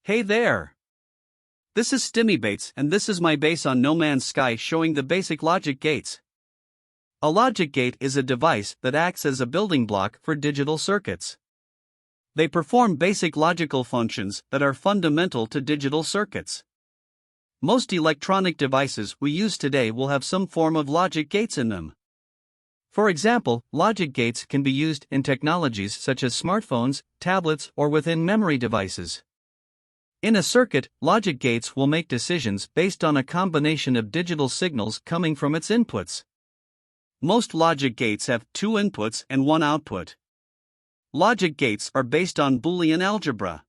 Hey there! This is Stimmybates and this is my base on No Man's Sky showing the basic logic gates. A logic gate is a device that acts as a building block for digital circuits. They perform basic logical functions that are fundamental to digital circuits. Most electronic devices we use today will have some form of logic gates in them. For example, logic gates can be used in technologies such as smartphones, tablets, or within memory devices. In a circuit, logic gates will make decisions based on a combination of digital signals coming from its inputs. Most logic gates have two inputs and one output. Logic gates are based on Boolean algebra.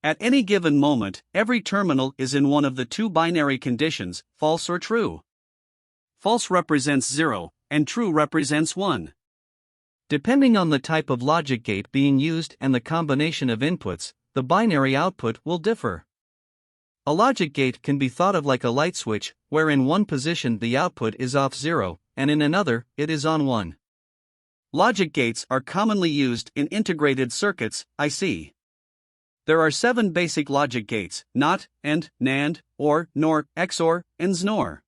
At any given moment, every terminal is in one of the two binary conditions, false or true. False represents 0, and true represents 1. Depending on the type of logic gate being used and the combination of inputs, the binary output will differ. A logic gate can be thought of like a light switch, where in one position the output is off 0, and in another, it is on 1. Logic gates are commonly used in integrated circuits, IC. There are 7 basic logic gates: NOT, AND, NAND, OR, NOR, XOR, and XNOR.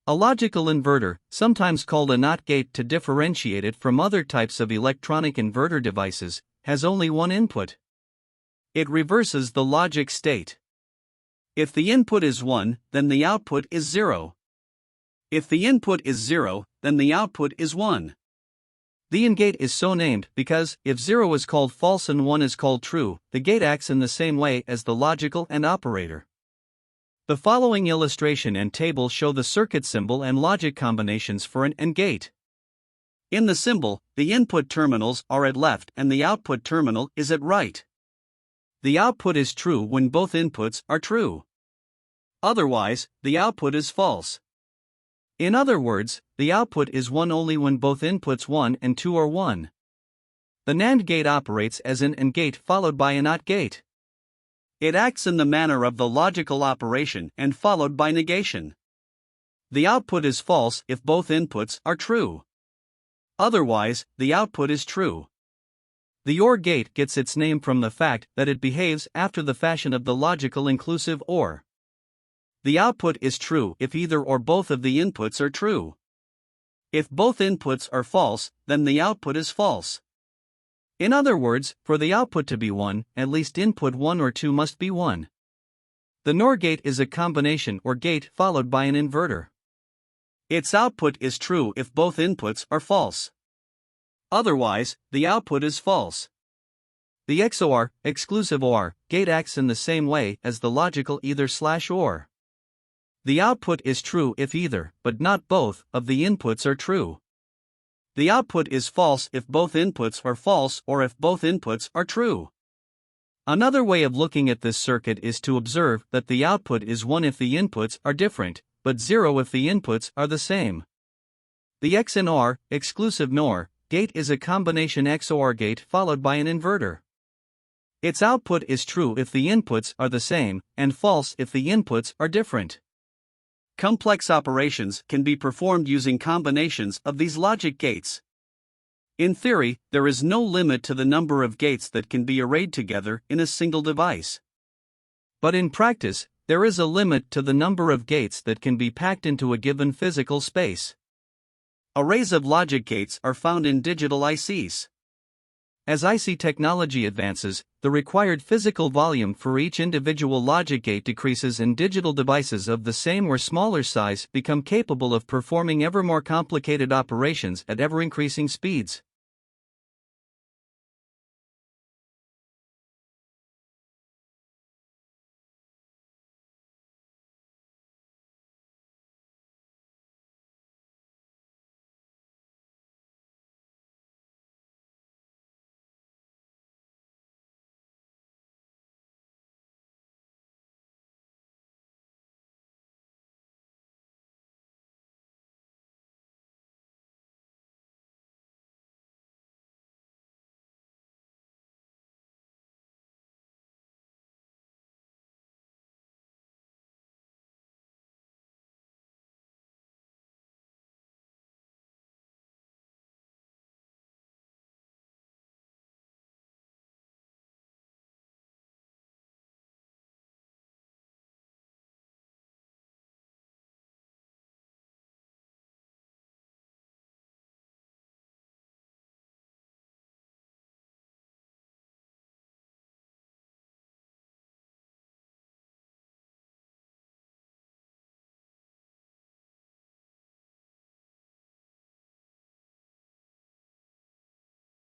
A logical inverter, sometimes called a NOT gate to differentiate it from other types of electronic inverter devices, has only one input. It reverses the logic state. If the input is 1, then the output is 0. If the input is 0, then the output is 1. The AND gate is so named because, if 0 is called false and 1 is called true, the gate acts in the same way as the logical AND operator. The following illustration and table show the circuit symbol and logic combinations for an AND gate. In the symbol, the input terminals are at left and the output terminal is at right. The output is true when both inputs are true. Otherwise, the output is false. In other words, the output is 1 only when both inputs 1 and 2 are 1. The NAND gate operates as an AND gate followed by a NOT gate. It acts in the manner of the logical operation and followed by negation. The output is false if both inputs are true. Otherwise, the output is true. The OR gate gets its name from the fact that it behaves after the fashion of the logical inclusive OR. The output is true if either or both of the inputs are true. If both inputs are false, then the output is false. In other words, for the output to be 1, at least input 1 or 2 must be 1. The NOR gate is a combination or gate followed by an inverter. Its output is true if both inputs are false. Otherwise, the output is false. The XOR, exclusive OR, gate acts in the same way as the logical either/OR. The output is true if either, but not both, of the inputs are true. The output is false if both inputs are false or if both inputs are true. Another way of looking at this circuit is to observe that the output is 1 if the inputs are different, but 0 if the inputs are the same. The XNOR, exclusive NOR, gate is a combination XOR gate followed by an inverter. Its output is true if the inputs are the same, and false if the inputs are different. Complex operations can be performed using combinations of these logic gates. In theory, there is no limit to the number of gates that can be arrayed together in a single device. But in practice, there is a limit to the number of gates that can be packed into a given physical space. Arrays of logic gates are found in digital ICs. As IC technology advances, the required physical volume for each individual logic gate decreases and digital devices of the same or smaller size become capable of performing ever more complicated operations at ever-increasing speeds.